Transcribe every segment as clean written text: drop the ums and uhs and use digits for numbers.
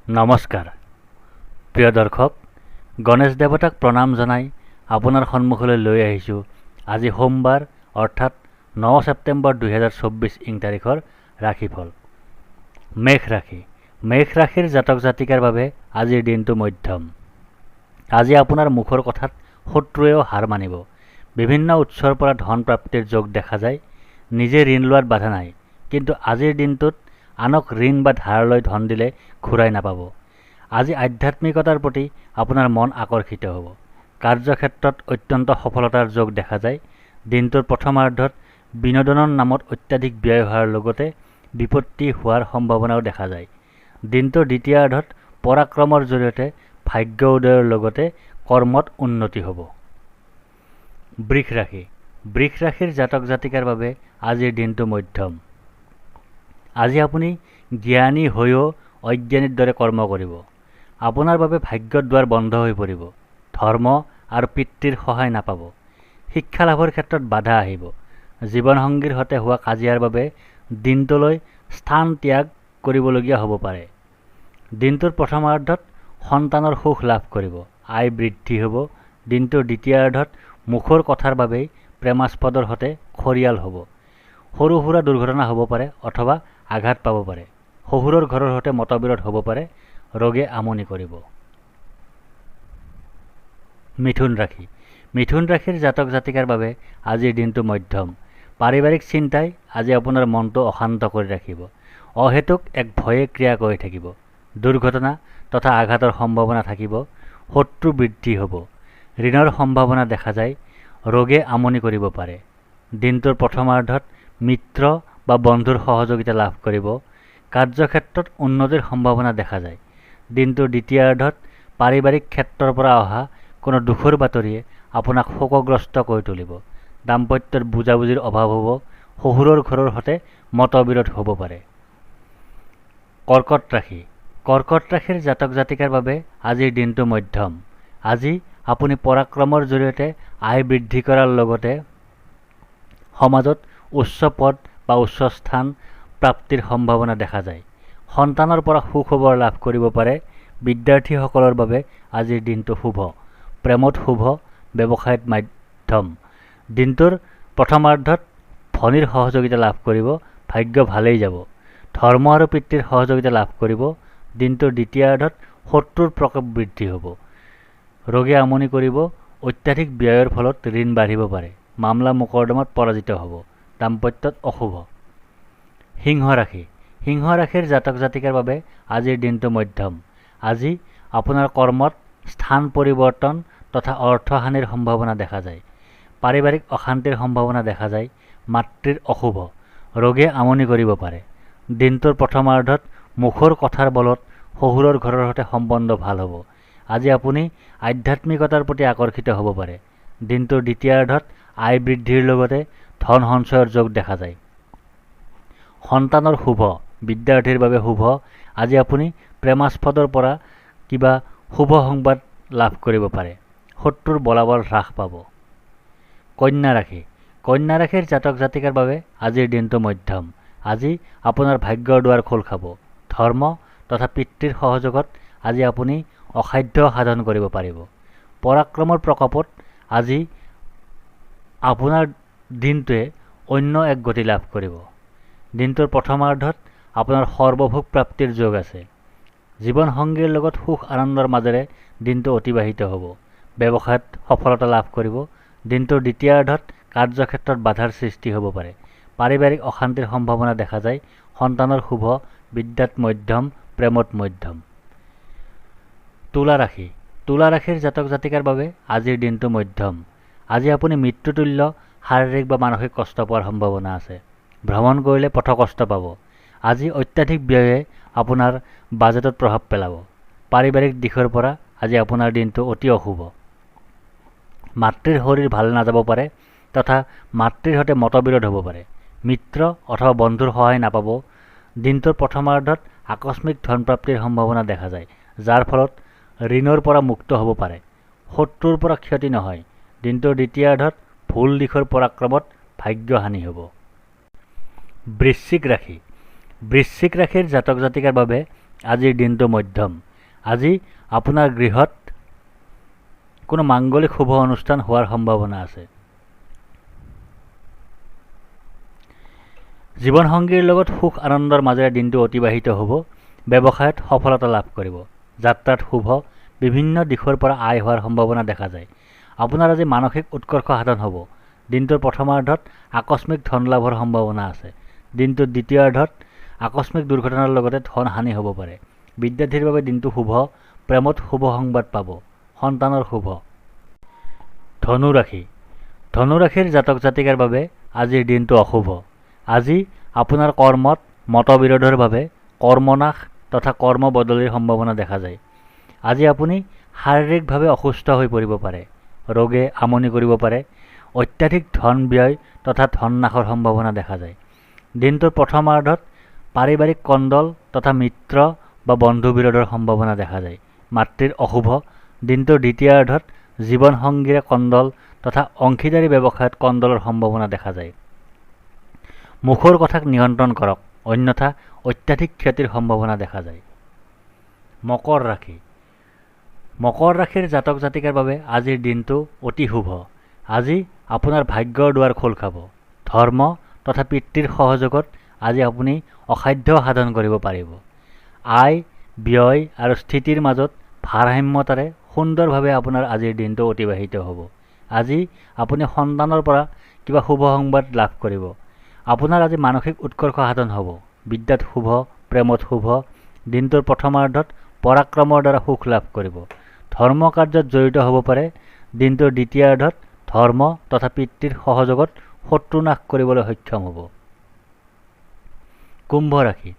নমস্কাৰ প্ৰিয় দৰ্শক, গণেশ দেৱতাক প্ৰণাম জনাই আপোনাৰ সন্মুখলৈ লৈ আহিছোঁ আজি সোমবাৰ অৰ্থাৎ 9 ছেপ্টেম্বৰ 2024 ইং তাৰিখৰ ৰাশিফল। মেঘ ৰাশি। মেঘ ৰাশিৰ জাতক জাতিকাৰ বাবে আজিৰ দিনটো মধ্যম। আজি আপোনাৰ মুখৰ কথাত শত্ৰুৱেও হাৰ মানিব। বিভিন্ন উৎসৰ পৰা ধন প্ৰাপ্তিৰ যোগ দেখা যায়। নিজে ঋণ লোৱাত বাধা নাই, কিন্তু আজিৰ দিনটোত আনক ঋণ বা ধাৰ লৈ ধন দিলে ঘূৰাই নাপাব। আজি আধ্যাত্মিকতাৰ প্ৰতি আপোনাৰ মন আকৰ্ষিত হ'ব। কাৰ্যক্ষেত্ৰত অত্যন্ত সফলতাৰ যোগ দেখা যায়। দিনটোৰ প্ৰথমাৰ্ধত বিনোদনৰ নামত অত্যাধিক ব্যয় হোৱাৰ লগতে বিপত্তি হোৱাৰ সম্ভাৱনাও দেখা যায়। দিনটোৰ দ্বিতীয়াৰ্ধত পৰাক্ৰমৰ জৰিয়তে ভাগ্য উদয়ৰ লগতে কৰ্মত উন্নতি হ'ব। বৃষ ৰাশি। বৃষ ৰাশিৰ জাতক জাতিকাৰ বাবে আজিৰ দিনটো মধ্যম। আজি আপুনি জ্ঞানী হৈও অজ্ঞানীৰ দৰে কৰ্ম কৰিব। আপোনাৰ বাবে ভাগ্যৰ দুৱাৰ বন্ধ হৈ পৰিব। ধৰ্ম আৰু পিতৃৰ সহায় নাপাব। শিক্ষা লাভৰ ক্ষেত্ৰত বাধা আহিব। জীৱনসংগীৰ সৈতে হোৱা কাজিয়াৰ বাবে দিনটোলৈ স্থান ত্যাগ কৰিবলগীয়া হ'ব পাৰে। দিনটোৰ প্ৰথমাৰ্ধত সন্তানৰ সুখ লাভ কৰিব। আয় বৃদ্ধি হ'ব। দিনটোৰ দ্বিতীয়াৰ্ধত মুখৰ কথাৰ বাবেই প্ৰেমাস্পদৰ সৈতে খৰিয়াল হ'ব। সৰু সুৰা দুৰ্ঘটনা হ'ব পাৰে অথবা আঘাত পাব পাৰে। শহুৰৰ ঘৰৰ সৈতে মতবিৰোধ হ'ব পাৰে। ৰোগে আমনি কৰিব। মিথুন ৰাশি। মিথুন ৰাশিৰ জাতক জাতিকাৰ বাবে আজিৰ দিনটো মধ্যম। পাৰিবাৰিক চিন্তাই আজি আপোনাৰ মনটো অশান্ত কৰি ৰাখিব। অহেতুক এক ভয়ে ক্ৰিয়া কৰি থাকিব। দুৰ্ঘটনা তথা আঘাতৰ সম্ভাৱনা থাকিব। শত্ৰু বৃদ্ধি হ'ব। ঋণৰ সম্ভাৱনা দেখা যায়। ৰোগে আমনি কৰিব পাৰে। দিনটোৰ প্ৰথমাৰ্ধত মিত্ৰ বা বন্ধুৰ সহযোগিতা লাভ কৰিব। কাৰ্যক্ষেত্ৰত উন্নতিৰ সম্ভাৱনা দেখা যায়। দিনটোৰ দ্বিতীয়াৰ্ধত পাৰিবাৰিক ক্ষেত্ৰৰ পৰা অহা কোনো দুখৰ বাতৰিয়ে আপোনাক শোকগ্ৰস্ত কৰি তুলিব। দাম্পত্যৰ বুজাবুজিৰ অভাৱ হ'ব। শহুৰৰ ঘৰৰ সৈতে মতবিৰোধ হ'ব পাৰে। কৰ্কট ৰাশি। কৰ্কট ৰাশিৰ জাতক জাতিকাৰ বাবে আজিৰ দিনটো মধ্যম। আজি আপুনি পৰাক্ৰমৰ জৰিয়তে আয় বৃদ্ধি কৰাৰ লগতে সমাজত উচ্চ পদ বা উচ্চ স্থান প্ৰাপ্তিৰ সম্ভাৱনা দেখা যায়। সন্তানৰ পৰা সুখবৰ লাভ কৰিব পাৰে। বিদ্যাৰ্থীসকলৰ বাবে আজিৰ দিনটো শুভ। প্ৰেমত শুভ। ব্যৱসায়ত মাধ্যম। দিনটোৰ প্ৰথমাৰ্ধত ভনীৰ সহযোগিতা লাভ কৰিব। ভাগ্য ভালেই যাব। ধৰ্ম আৰু পিতৃৰ সহযোগিতা লাভ কৰিব। দিনটোৰ দ্বিতীয়াৰ্ধত শত্ৰুৰ প্ৰকোপ বৃদ্ধি হ'ব। ৰোগে আমনি কৰিব। অত্যাধিক ব্যয়ৰ ফলত ঋণ বাঢ়িব পাৰে। মামলা মোকৰ্দমাত পৰাজিত হ'ব। দাম্পত্যত অশুভ। সিংহ ৰাশি। সিংহ ৰাশিৰ জাতক জাতিকাৰ বাবে আজিৰ দিনটো মধ্যম। আজি আপোনাৰ কৰ্মত স্থান পৰিৱৰ্তন তথা অৰ্থহানিৰ সম্ভাৱনা দেখা যায়। পাৰিবাৰিক অশান্তিৰ সম্ভাৱনা দেখা যায়। মাতৃৰ অশুভ। ৰোগে আমনি কৰিব পাৰে। দিনটোৰ প্ৰথমাৰ্ধত মুখৰ কথাৰ বলত শহুৰৰ ঘৰৰ সৈতে সম্বন্ধ ভাল হ'ব। আজি আপুনি আধ্যাত্মিকতাৰ প্ৰতি আকৰ্ষিত হ'ব পাৰে। দিনটোৰ দ্বিতীয়াৰ্ধত আয় বৃদ্ধিৰ লগতে ধন সঞ্চয়ৰ যোগ দেখা যায়। সন্তানৰ শুভ। বিদ্যাৰ্থীৰ বাবে শুভ। আজি আপুনি প্ৰেমাস্পদৰ পৰা কিবা শুভ সংবাদ লাভ কৰিব পাৰে। শত্ৰুৰ বলাবল হ্ৰাস পাব। কন্যা ৰাশি। কন্যা ৰাশিৰ জাতক জাতিকাৰ বাবে আজিৰ দিনটো মধ্যম। আজি আপোনাৰ ভাগ্যৰ দুৱাৰ খোল খাব। ধৰ্ম তথা পিতৃৰ সহযোগত আজি আপুনি অসাধ্য সাধন কৰিব পাৰিব। পৰাক্ৰমৰ প্ৰকোপত আজি আপোনাৰ দিনটোৱে অন্য এক গতি লাভ কৰিব। দিনটোৰ প্ৰথমাৰ্ধত আপোনাৰ সৰ্বভোগ প্ৰাপ্তিৰ যোগ আছে। জীৱনসংগীৰ লগত সুখ আনন্দৰ মাজেৰে দিনটো অতিবাহিত হ'ব। ব্যৱসায়ত সফলতা লাভ কৰিব। দিনটোৰ দ্বিতীয়াৰ্ধত কাৰ্যক্ষেত্ৰত বাধাৰ সৃষ্টি হ'ব পাৰে। পাৰিবাৰিক অশান্তিৰ সম্ভাৱনা দেখা যায়। সন্তানৰ শুভ। বিদ্যাত মধ্যম। প্ৰেমত মধ্যম। তুলা ৰাশি। তুলা ৰাশিৰ জাতক জাতিকাৰ বাবে আজিৰ দিনটো মধ্যম। আজি আপুনি মৃত্যুতুল্য শাৰীৰিক বা মানসিক কষ্ট পোৱাৰ সম্ভাৱনা আছে। ভ্ৰমণ কৰিলে পথকষ্ট পাব। আজি অত্যাধিক ব্যয়ে আপোনাৰ বাজেটত প্ৰভাৱ পেলাব। পাৰিবাৰিক দিশৰ পৰা আজি আপোনাৰ দিনটো অতি অশুভ। মাতৃৰ শৰীৰ ভাল নাযাব পাৰে তথা মাতৃৰ সৈতে মতবিৰোধ হ'ব পাৰে। মিত্ৰ অথবা বন্ধুৰ সহায় নাপাব। দিনটোৰ প্ৰথমাৰ্ধত আকস্মিক ধন প্ৰাপ্তিৰ সম্ভাৱনা দেখা যায়, যাৰ ফলত ঋণৰ পৰা মুক্ত হ'ব পাৰে। শত্ৰুৰ পৰা ক্ষতি নহয়। দিনটোৰ দ্বিতীয়াৰ্ধত ভুল দিশৰ পৰাক্ৰমত ভাগ্যহানি হ'ব। বৃশ্চিক ৰাশি। বৃশ্চিক ৰাশিৰ জাতক জাতিকাৰ বাবে আজিৰ দিনটো মধ্যম। আজি আপোনাৰ গৃহত কোনো মাংগলিক শুভ অনুষ্ঠান হোৱাৰ সম্ভাৱনা আছে। জীৱনসংগীৰ লগত সুখ আনন্দৰ মাজেৰে দিনটো অতিবাহিত হ'ব। ব্যৱসায়ত সফলতা লাভ কৰিব। যাত্ৰাত শুভ, বিভিন্ন দিশৰ পৰা আয় হোৱাৰ সম্ভাৱনা দেখা যায়। আপোনাৰ আজি মানসিক উৎকৰ্ষ সাধন হ'ব। দিনটোৰ প্ৰথমাৰ্ধত আকস্মিক ধন লাভৰ সম্ভাৱনা আছে। দিনটোৰ দ্বিতীয়াৰ্ধত আকস্মিক দুৰ্ঘটনাৰ লগতে ধন হানি হ'ব পাৰে। বিদ্যাৰ্থীৰ বাবে দিনটো শুভ, প্ৰেমত শুভ সংবাদ পাব। সন্তানৰ শুভ। ধনু ৰাশি। ধনু ৰাশিৰ জাতক জাতিকাৰ বাবে আজিৰ দিনটো অশুভ। আজি আপোনাৰ কৰ্মত মতবিৰোধৰ বাবে কৰ্মনাশ তথা কৰ্ম বদলিৰ সম্ভাৱনা দেখা যায়। আজি আপুনি শাৰীৰিকভাৱে অসুস্থ হৈ পৰিব পাৰে। ৰোগে আমনি কৰিব পাৰে। অত্যাধিক ধন ব্যয় তথা ধন নাশৰ সম্ভাৱনা দেখা যায়। দিনটোৰ প্ৰথমাৰ্ধত পাৰিবাৰিক কণ্ডল তথা মিত্ৰ বা বন্ধু বিৰোধৰ সম্ভাৱনা দেখা যায়। মাতৃৰ অশুভ। দিনটোৰ দ্বিতীয়াৰ্ধত জীৱনসংগীৰে কণ্ডল তথা অংশীদাৰী ব্যৱসায়ত কণ্ডলৰ সম্ভাৱনা দেখা যায়। মুখৰ কথাক নিয়ন্ত্ৰণ কৰক, অন্যথা অত্যাধিক ক্ষতিৰ সম্ভাৱনা দেখা যায়। মকৰ ৰাশি। মকৰ ৰাশিৰ জাতক জাতিকাৰ বাবে আজিৰ দিনটো অতি শুভ। আজি আপোনাৰ ভাগ্যৰ দুৱাৰ খোল খাব। ধৰ্ম তথা পিতৃৰ সহযোগত আজি আপুনি অসাধ্য সাধন কৰিব পাৰিব। আয়, ব্যয় আৰু স্থিতিৰ মাজত ভাৰসাম্যতাৰে সুন্দৰভাৱে আপোনাৰ আজিৰ দিনটো অতিবাহিত হ'ব। আজি আপুনি সন্তানৰ পৰা কিবা শুভ সংবাদ লাভ কৰিব। আপোনাৰ আজি মানসিক উৎকৰ্ষ সাধন হ'ব। বিদ্যাত শুভ, প্ৰেমত শুভ। দিনটোৰ প্ৰথমাৰ্ধত পৰাক্ৰমৰ দ্বাৰা সুখ লাভ কৰিব। ধৰ্ম কাৰ্যত জড়িত হ'ব পাৰে। দিনটোৰ দ্বিতীয়াৰ্ধত ধৰ্ম তথা পিতৃৰ সহযোগত শত্ৰু নাশ কৰিবলৈ সক্ষম হ'ব। কুম্ভ ৰাশি।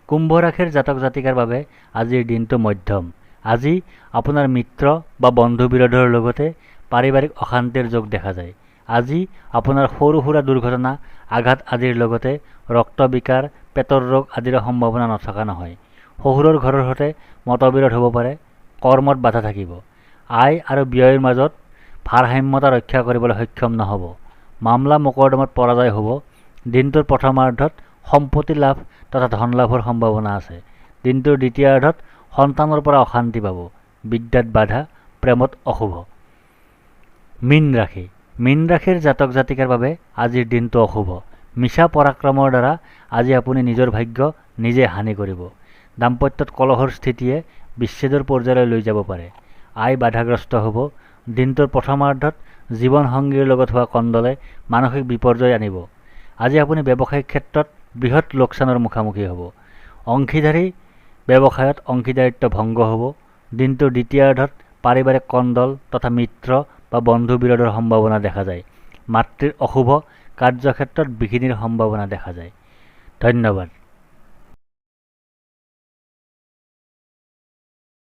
কুম্ভ ৰাশিৰ জাতক জাতিকাৰ বাবে আজিৰ দিনটো মধ্যম। আজি আপোনাৰ মিত্ৰ বা বন্ধু বিৰোধৰ লগতে পাৰিবাৰিক অশান্তিৰ যোগ দেখা যায়। আজি আপোনাৰ সৰু সুৰা দুৰ্ঘটনা, আঘাত আদিৰ লগতে ৰক্ত বিকাৰ, পেটৰ ৰোগ আদিৰ সম্ভাৱনা নথকা নহয়। শহুৰৰ ঘৰৰ সৈতে মতবিৰোধ হ'ব পাৰে। কৰ্মত বাধা থাকিব। আয় আৰু ব্যয়ৰ মাজত ভাৰসাম্যতা ৰক্ষা কৰিবলৈ সক্ষম নহ'ব। মামলা মোকৰ্দমাত পৰাজয় হ'ব। দিনটোৰ প্ৰথমাৰ্ধত সম্পত্তি লাভ তথা ধন লাভৰ সম্ভাৱনা আছে। দিনটোৰ দ্বিতীয়াৰ্ধত সন্তানৰ পৰা অশান্তি পাব। বিদ্যাত বাধা, প্ৰেমত অশুভ। মীন ৰাশি। মীন ৰাশিৰ জাতক জাতিকাৰ বাবে আজিৰ দিনটো অশুভ। মিছা পৰাক্ৰমৰ দ্বাৰা আজি আপুনি নিজৰ ভাগ্য নিজে হানি কৰিব। দাম্পত্যত কলহৰ স্থিতিয়ে বিচ্ছেদৰ পৰ্যায়লৈ লৈ যাব পাৰে। আয় বাধাগ্ৰস্ত হ'ব। দিনটোৰ প্ৰথমাৰ্ধত জীৱনসংগীৰ লগত হোৱা কণ্ডলে মানসিক বিপৰ্যয় আনিব। আজি আপুনি ব্যৱসায়িক ক্ষেত্ৰত বৃহৎ লোকচানৰ মুখামুখি হ'ব। অংশীদাৰী ব্যৱসায়ত অংশীদাৰিত্ব ভংগ হ'ব। দিনটোৰ দ্বিতীয়াৰ্ধত পাৰিবাৰিক কণ্ডল তথা মিত্ৰ বা বন্ধু বিৰোধৰ সম্ভাৱনা দেখা যায়। মাতৃৰ অশুভ। কাৰ্যক্ষেত্ৰত বিঘিনিৰ সম্ভাৱনা দেখা যায়। ধন্যবাদ।